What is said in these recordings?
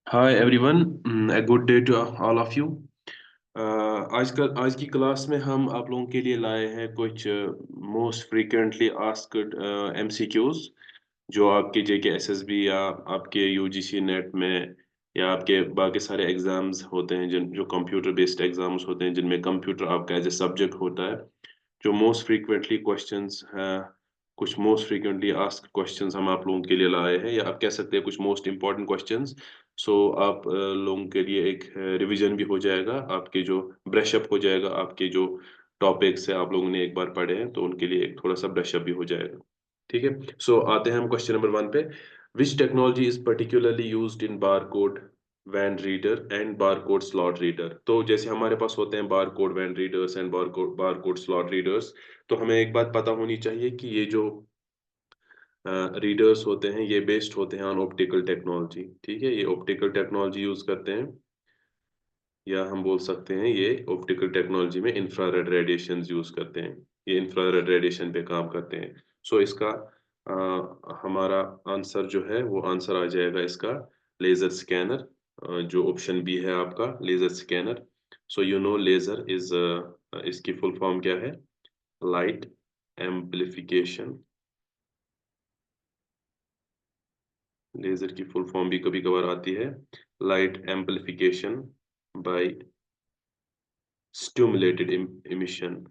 Hi everyone, a good day to all of you। आज की class में हम आप लोगों के लिए लाए हैं कुछ मोस्ट फ्रीक्वेंटली आस्क्ड एमसीक्यूज जो आपके जेके एसएसबी या आपके यूजीसी नेट में या आपके बाकी सारे एग्जाम्स होते हैं जिन जो कंप्यूटर बेस्ड एग्जाम्स होते हैं जिनमें कंप्यूटर आपका एज ए सब्जेक्ट होता है। जो मोस्ट फ्रीक्वेंटली क्वेश्चंस हैं, कुछ मोस्ट फ्रीक्वेंटली आस्क्ड क्वेश्चंस हम आप लोगों के लिए लाए हैं या आप कह सकते हैं कुछ मोस्ट इंपॉर्टेंट क्वेश्चंस। सो आप लोगों के लिए एक रिवीजन भी हो जाएगा, आपके जो ब्रश अप हो जाएगा, आपके जो टॉपिक्स है आप लोगों ने एक बार पढ़े हैं तो उनके लिए एक थोड़ा सा ब्रश अप भी हो जाएगा। ठीक है। सो आते हैं हम क्वेश्चन नंबर वन पे। Which technology is particularly used in barcode wand reader and barcode slot reader. तो जैसे हमारे पास होते हैं barcode wand readers and barcode slot readers, तो हमें एक बात पता होनी चाहिए कि ये जो रीडर्स होते हैं ये बेस्ड होते हैं ऑन ऑप्टिकल टेक्नोलॉजी। ठीक है, ये ऑप्टिकल टेक्नोलॉजी यूज करते हैं या हम बोल सकते हैं ये ऑप्टिकल टेक्नोलॉजी में इंफ्रारेड रेडिएशन यूज करते हैं। ये इंफ्रारेड रेडिएशन पे काम करते हैं। सो इसका हमारा आंसर जो है वो आंसर आ जाएगा इसका लेजर स्कैनर। जो ऑप्शन बी है आपका laser scanner. So you know laser is इसकी फुल फॉर्म क्या है? Light amplification. लेजर की फुल फॉर्म भी कभी कभार आती है light amplification by stimulated emission.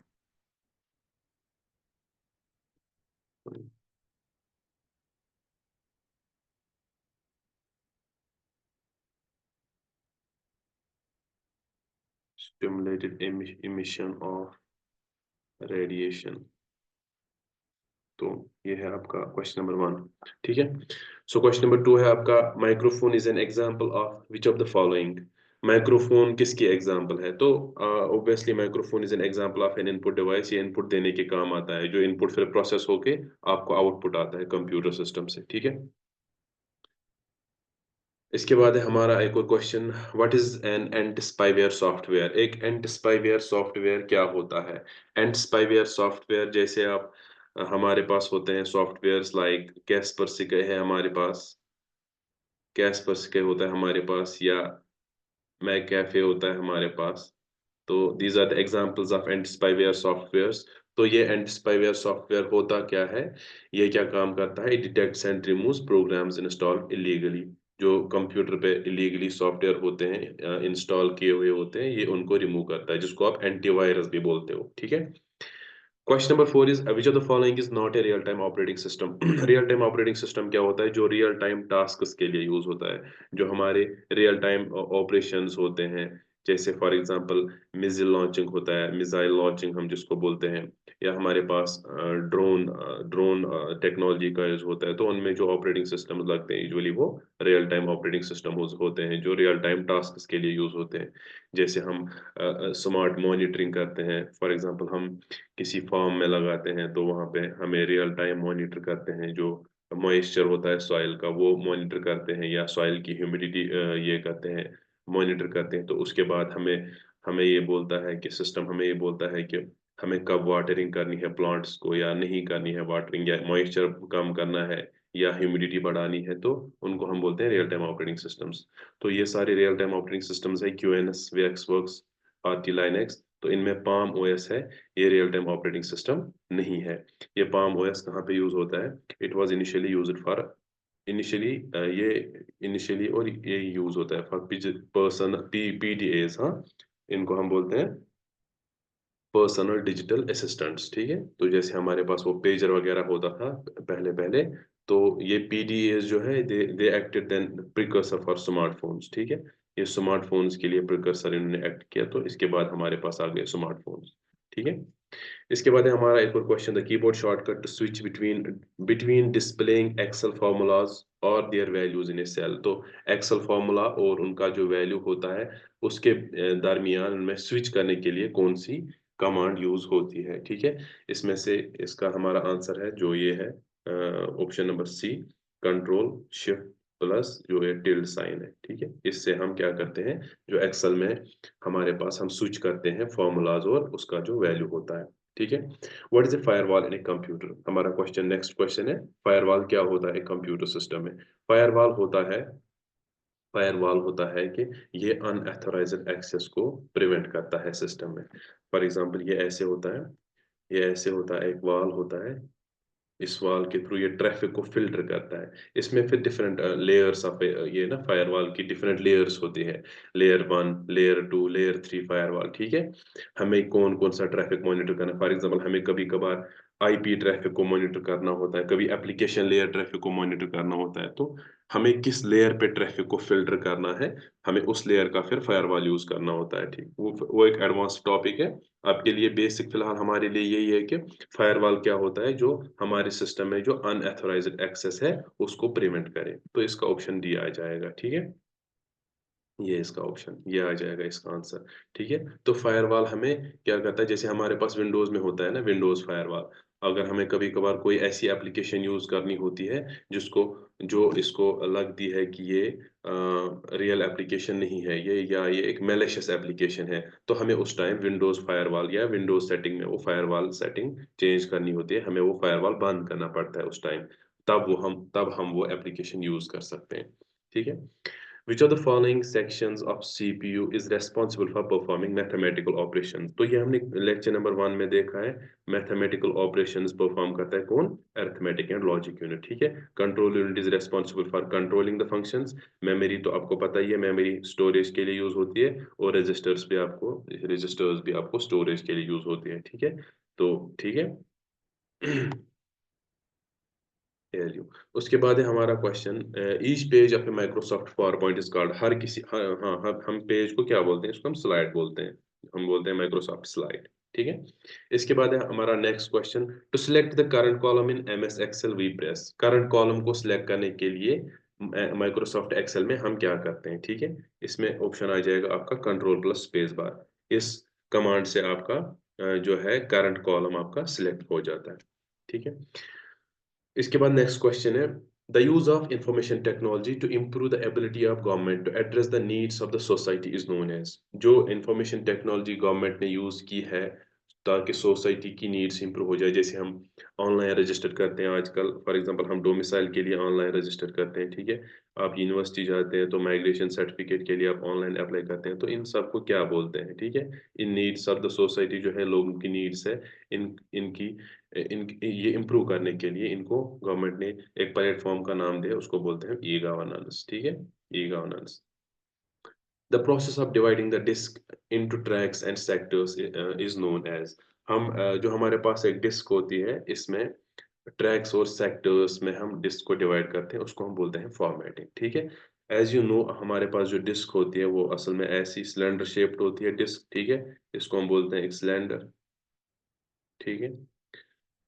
stimulated emission of radiation। तो ये है आपका क्वेश्चन नंबर वन। ठीक है। सो क्वेश्चन नंबर टू है आपका microphone is an example of which of the following. Microphone किसकी एग्जांपल है? तो obviously microphone is an example of N input device. ये इनपुट देने के काम आता है, जो इनपुट फिर प्रोसेस होके आपको आउटपुट आता है कंप्यूटर सिस्टम से। ठीक है। इसके बाद है हमारा एक और question, what is an anti spyware software. एक एंटी स्पाईवेयर सॉफ्टवेयर क्या होता है? एंटी स्पाईवेयर सॉफ्टवेयर जैसे आप हमारे पास होते हैं सॉफ्टवेयर्स लाइक कैस्परसिके है हमारे पास, कैस्परसिके होता है हमारे पास, या मैक कैफे होता है हमारे पास। तो these are the examples of anti spyware softwares. तो ये एंटी स्पाईवेयर सॉफ्टवेयर होता क्या है? ये क्या काम करता है? It detects and removes programs installed illegally. जो कंप्यूटर पे इलीगली सॉफ्टवेयर होते हैं इंस्टॉल किए हुए होते हैं, ये उनको रिमूव करता है, जिसको आप एंटीवायरस भी बोलते हो। ठीक है। Question number four is which of the following is not a real time operating system. Real time operating system क्या होता है? जो रियल टाइम टास्क के लिए यूज होता है, जो हमारे रियल टाइम ऑपरेशंस होते हैं। जैसे फॉर एग्जांपल मिसाइल लॉन्चिंग होता है, मिसाइल लॉन्चिंग हम जिसको बोलते हैं, या हमारे पास ड्रोन ड्रोन टेक्नोलॉजी का यूज होता है। तो उनमें जो ऑपरेटिंग सिस्टम लगते हैं यूजुअली वो रियल टाइम ऑपरेटिंग सिस्टम होते हैं जो रियल टाइम टास्क के लिए यूज होते हैं। जैसे हम स्मार्ट मॉनिटरिंग करते हैं, फॉर एग्जांपल हम किसी फॉर्म में लगाते हैं तो वहां पे हमें रियल टाइम मॉनिटर करते हैं, जो मॉइस्चर होता है सॉइल का वो मॉनिटर करते हैं, या सॉइल की ह्यूमिडिटी ये करते हैं, मॉनिटर करते हैं। तो उसके बाद हमें हमें ये बोलता है कि सिस्टम हमें ये बोलता है कि हमें कब वाटरिंग करनी है प्लांट्स को या नहीं करनी है वाटरिंग, या मॉइस्चर कम करना है या ह्यूमिडिटी बढ़ानी है, तो उनको हम बोलते हैं रियल टाइम ऑपरेटिंग सिस्टम्स। तो ये सारे रियल टाइम ऑपरेटिंग सिस्टम्स है क्यूएनएस, वेक्सवर्क्स, आरटी लाइनेक्स। तो इनमें पाम ओएस है, ये रियल टाइम ऑपरेटिंग सिस्टम नहीं है। ये पाम ओएस कहाँ पे यूज होता है? It was initially used for initially ये इनिशियली और ये यूज होता है फॉर पर्सन पीडीएस। हाँ, इनको हम बोलते हैं पर्सनल डिजिटल असिस्टेंट्स। ठीक है। तो जैसे हमारे पास वो पेजर वगैरह होता था पहले पहले, तो ये पीडीएस जो है they acted then precursor for smartphones. ठीक है। ये स्मार्टफोन्स के लिए प्रिकर्सर इन्होंने एक्ट किया, तो इसके बाद हमारे पास आ गए स्मार्टफोन्स। ठीक है। इसके बाद है हमारा एक और question, the keyboard shortcut to switch between between displaying Excel formulas और their values in a cell. तो एक्सेल फार्मूला और उनका जो वैल्यू होता है उसके दरमियान उनमें स्विच करने के लिए कौन सी कमांड यूज होती है? ठीक है। इसमें से इसका हमारा आंसर है जो ये है option number C, control shift plus जो ये टिल्ड साइन है। ठीक है। इससे हम क्या करते हैं, जो एक्सेल में हमारे पास हम स्विच करते हैं फॉर्मूलाज और उसका जो वैल्यू होता है। ठीक है। What is a firewall in a computer? हमारा क्वेश्चन नेक्स्ट क्वेश्चन है, फायरवॉल क्या होता है कंप्यूटर सिस्टम में? फायरवॉल होता है फायरवॉल होता है कि ये अनऑथराइज्ड एक्सेस को प्रिवेंट करता है सिस्टम में। फॉर एग्जांपल ये ऐसे होता है, ये ऐसे होता है, एक वॉल होता है, इस वॉल के थ्रू ये ट्रैफिक को फ़िल्टर करता है। इसमें फिर डिफरेंट लेयर्स ऑफ ये ना फायरवॉल की डिफरेंट लेयर्स होती हैं। लेयर 1, लेयर 2, लेयर 3 फायरवॉल, ठीक है? हमें कौन-कौन सा ट्रैफिक मॉनिटर करना है, फॉर एग्ज़ाम्पल हमें कभी-कभार आईपी ट्रैफिक को मॉनिटर करना होता है, कभी एप्लीकेशन लेयर ट्रैफिक को मॉनिटर करना होता है, तो हमें किस लेयर पे ट्रैफिक को फ़िल्टर करना है, हमें उस लेयर का फिर फायरवॉल यूज़ करना होता है, ठीक? वो एक एडवांस टॉपिक है। आपके लिए बेसिक फिलहाल हमारे लिए यही है कि फायरवॉल क्या होता है जो हमारे सिस्टम में जो अनऑथराइज्ड एक्सेस है उसको प्रिवेंट करे। तो इसका ऑप्शन डी आ जाएगा, ठीक है? ये इसका ऑप्शन, ये आ जाएगा इसका आंसर, ठीक है? तो फायरवॉल हमें क्या करता है, जैसे हमारे पास विंडोज़ में होता है ना विंडोज़ फायरवॉल, अगर हमें कभी-कभार कोई ऐसी एप्लीकेशन यूज़ करनी होती है जिसको जो इसको लगती है कि ये रियल एप्लीकेशन नहीं है ये, या ये एक मैलिशियस एप्लीकेशन है, तो हमें उस टाइम विंडोज़ फायरवॉल या विंडोज़ सेटिंग में वो फायरवॉल सेटिंग चेंज करनी होती है, हमें वो फायरवॉल बंद करना पड़ता है उस टाइम, तब हम वो एप्लीकेशन यूज़ कर सकते हैं, ठीक है? Which of the following sections of CPU is responsible for performing mathematical operations? तो ये हमने लेक्चर नंबर 1 में देखा है, मैथमेटिकल ऑपरेशंस परफॉर्म करता है कौन? अरिथमेटिक एंड लॉजिक यूनिट, ठीक है? Control unit is responsible for controlling the functions. Memory तो आपको पता ही है, मेमोरी स्टोरेज के लिए यूज होती है, और रजिस्टर्स भी आपको स्टोरेज के लिए यूज होती है, ठीक है? तो ठीक है। वैल्यू। उसके बाद है हमारा question, each page of a Microsoft PowerPoint is called, हर किसी हाँ हाँ हम पेज को क्या बोलते हैं, इसको हम स्लाइड बोलते हैं, हम बोलते हैं माइक्रोसॉफ्ट स्लाइड, ठीक है? इसके बाद है हमारा next question, to select the current column in MS Excel we press, current column को सिलेक्ट करने के लिए माइक्रोसॉफ्ट एक्सेल में हम क्या करते हैं, ठीक है? इसमें ऑप्शन आ जाएगा आपका कंट्रोल प्लस स्पेस बार, इस कमांड से आपका जो है करंट कॉलम आपका सिलेक्ट हो जाता है, ठीक है? इसके बाद नेक्स्ट क्वेश्चन है, the use of information technology to improve the ability of government to address the needs of the society is known as, जो इंफॉर्मेशन टेक्नोलॉजी गवर्नमेंट ने यूज की है ताकि सोसाइटी की नीड्स इंप्रूव हो जाए, जैसे हम ऑनलाइन रजिस्टर करते हैं आजकल, फॉर एग्जांपल हम डोमिसाइल के लिए ऑनलाइन रजिस्टर करते हैं, ठीक है? आप यूनिवर्सिटी जाते हैं तो माइग्रेशन सर्टिफिकेट के लिए आप ऑनलाइन अप्लाई करते हैं, तो इन सब को क्या बोलते हैं, ठीक है? इन नीड्स ऑफ द सोसाइटी जो है, लोगों की नीड्स है, इन इनकी ये इम्प्रूव करने के लिए इनको गवर्नमेंट ने एक प्लेटफॉर्म का नाम दिया, उसको बोलते हैं ई गवर्नेंस, ठीक है? E governance. The process of dividing the disk into tracks and sectors is known as, हम जो हमारे पास एक डिस्क होती है, इसमें ट्रैक्स और सेक्टर्स में हम डिस्क को डिवाइड करते हैं, उसको हम बोलते हैं फॉर्मेटिंग, ठीक है? एज यू नो, हमारे पास जो डिस्क होती है वो असल में ऐसी सिलेंडर शेप्ड होती है डिस्क, ठीक है? इसको हम बोलते हैं एक सिलेंडर, ठीक है?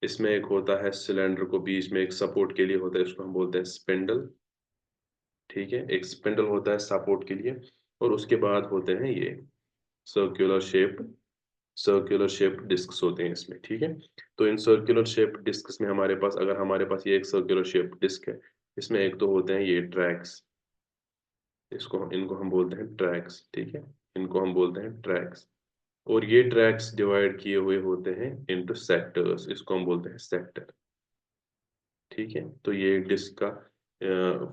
इसमें एक होता है सिलेंडर को बीच में एक सपोर्ट के लिए होता है, इसको हम बोलते हैं स्पिंडल, ठीक है? एक स्पिंडल होता है सपोर्ट के लिए, और उसके बाद होते हैं ये circular shaped circular shaped discs होते हैं इसमें, ठीक है? तो इन सर्कुलर शेप्ड डिस्क्स में हमारे पास ये एक सर्कुलर शेप्ड डिस्क है, इसमें एक तो होते हैं ये ट्रैक्स, इनको हम बोलते हैं ट्रैक्स, ठीक है? इनको हम बोलते हैं ट्रैक्स, और ये ट्रैक्स डिवाइड किए हुए होते हैं इनटू सेक्टर्स, इसको हम बोलते हैं सेक्टर, ठीक है? तो ये डिस्क का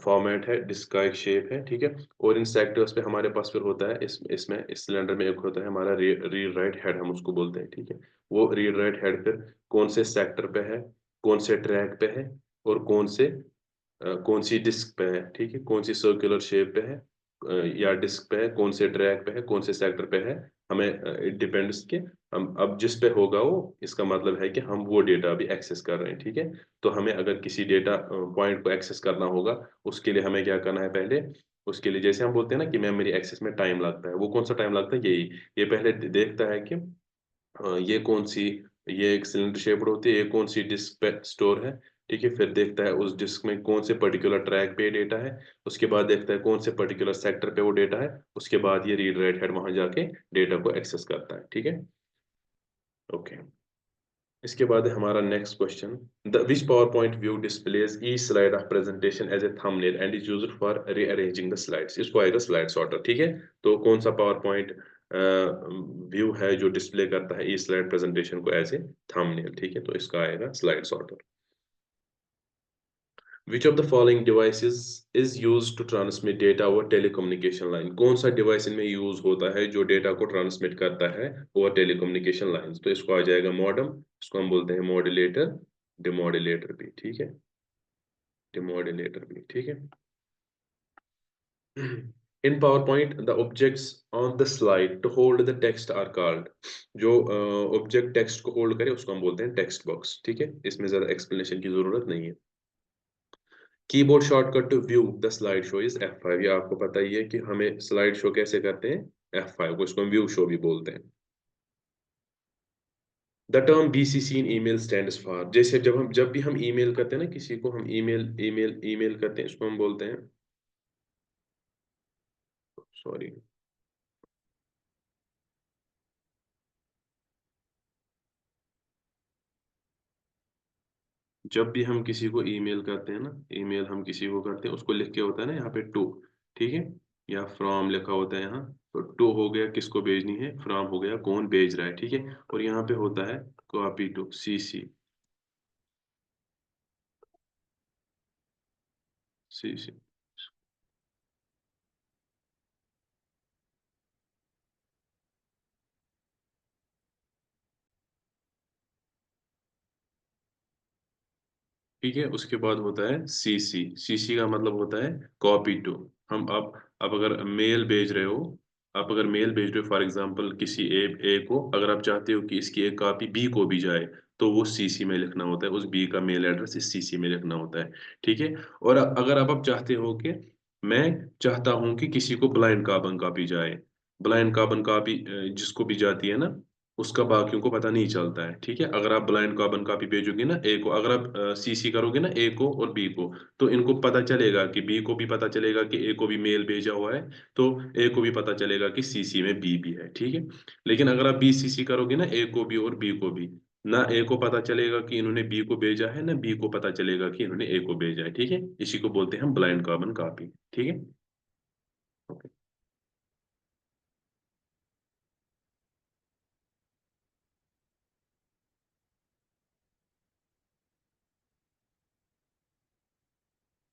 फॉर्मेट है, डिस्क का एक शेप है, ठीक है? और इन सेक्टर्स पे हमारे पास फिर होता है इसमें इस सिलेंडर में एक होता है हमारा रीड राइट हेड, हम उसको बोलते हैं, ठीक है? वो रीड राइट हेड फिर कौन से सेक्टर पे है, कौन से ट्रैक पे है, और कौन सी डिस्क पे है, ठीक है? कौन सी सर्कुलर शेप पे है, या डिस्क पे है, कौन से ट्रैक पे है, कौन से सेक्टर पे है, हमें इट डिपेंड्स कि हम अब जिस पे होगा वो, इसका मतलब है कि हम वो डेटा भी एक्सेस कर रहे हैं, ठीक है? तो हमें अगर किसी डेटा पॉइंट को एक्सेस करना होगा, उसके लिए हमें क्या करना है पहले, उसके लिए जैसे हम बोलते हैं ना कि मेमोरी एक्सेस में टाइम लगता है, वो कौन सा टाइम लगता है, यही ये पहले देखता है कि ये कौन-सी, ये एक सिलेंडर शेप्ड होती है, ये कौन-सी डिस्क पे स्टोर है, ठीक है? फिर देखता है उस डिस्क में कौन से पर्टिकुलर ट्रैक पे डेटा है, उसके बाद देखता है कौन से पर्टिकुलर सेक्टर पे वो डेटा है, उसके बाद ये रीड राइट हेड वहाँ जाके डेटा को एक्सेस करता है, ठीक है? ओके। इसके बाद है हमारा next question, the which power point view displays each slide of presentation as a thumbnail and is used for rearranging the slides, इसको आएगा स्लाइड सॉर्टर, ठीक है? तो कौन सा पावर पॉइंट व्यू है जो डिस्प्ले करता है ईच स्लाइड प्रेजेंटेशन को एज ए थंबनेल, ठीक है? तो इसका आएगा slide sorter. Which of the following devices is used to transmit data over telecommunication line? कौन सा डिवाइस इनमें यूज होता है जो डेटा को ट्रांसमिट करता है ओवर टेलीकम्युनिकेशन लाइंस? तो इसको आ जाएगा मॉडेम, इसको हम बोलते हैं मॉड्यूलेटर, डिमॉड्यूलेटर भी, ठीक है, डिमॉड्यूलेटर भी, ठीक है। In PowerPoint, the objects on the slide to hold the text are called. जो ऑब्जेक्ट टेक्स्ट को होल्ड करे उसको हम बोलते हैं टेक्स्ट बॉक्स, ठीक है, इसमें ज्यादा एक्सप्लेनेशन की जरूरत नहीं है। Keyboard shortcut to view the slide show is F5। ये आपको पता ही है कि हमें स्लाइड शो कैसे करते हैं, F5 को, इसको हम व्यू शो भी बोलते हैं। The term BCC in email stands for, जैसे जब भी हम ईमेल करते हैं ना किसी को, हम ईमेल करते हैं, इसको हम बोलते हैं, सॉरी, जब भी हम किसी को ईमेल करते हैं ना, ईमेल हम किसी को करते हैं, उसको लिख के होता है ना यहाँ पे टू, ठीक है, या फ्रॉम लिखा होता है यहाँ, तो टू हो गया किसको भेजनी है, फ्रॉम हो गया कौन भेज रहा है, ठीक है, और यहाँ पे होता है कॉपी टू, CC, CC। ठीक है, उसके बाद होता है CC का मतलब होता है कॉपी टू। हम अब अगर मेल भेज रहे हो, आप अगर मेल भेज रहे हो फॉर एग्जांपल किसी ए को, अगर आप चाहते हो कि इसकी एक कॉपी बी को भी जाए, तो वो CC में लिखना होता है, उस बी का मेल एड्रेस इस CC में लिखना होता है, ठीक है। और अगर आप चाहते हो कि मैं चाहता हूं कि किसी को ब्लाइंड कार्बन कॉपी जाए, ब्लाइंड कार्बन कॉपी जिसको भी जाती है ना, उसका बाकियों को पता नहीं चलता है, ठीक है। अगर आप ब्लाइंड कार्बन कॉपी भेजोगे ना ए को, अगर आप CC करोगे ना ए को और बी को, तो इनको पता चलेगा कि बी को भी पता चलेगा कि ए को भी मेल भेजा हुआ है, तो ए को भी पता चलेगा कि CC में बी भी है, ठीक है। लेकिन अगर आप BCC करोगे ना ए को भी और बी को भी, ना ए को पता चलेगा कि इन्होंने बी को भेजा है, ना बी को पता चलेगा कि इन्होंने ए को भेजा है, ठीक है। इसी को बोलते हैं हम ब्लाइंड कार्बन कॉपी, ठीक है।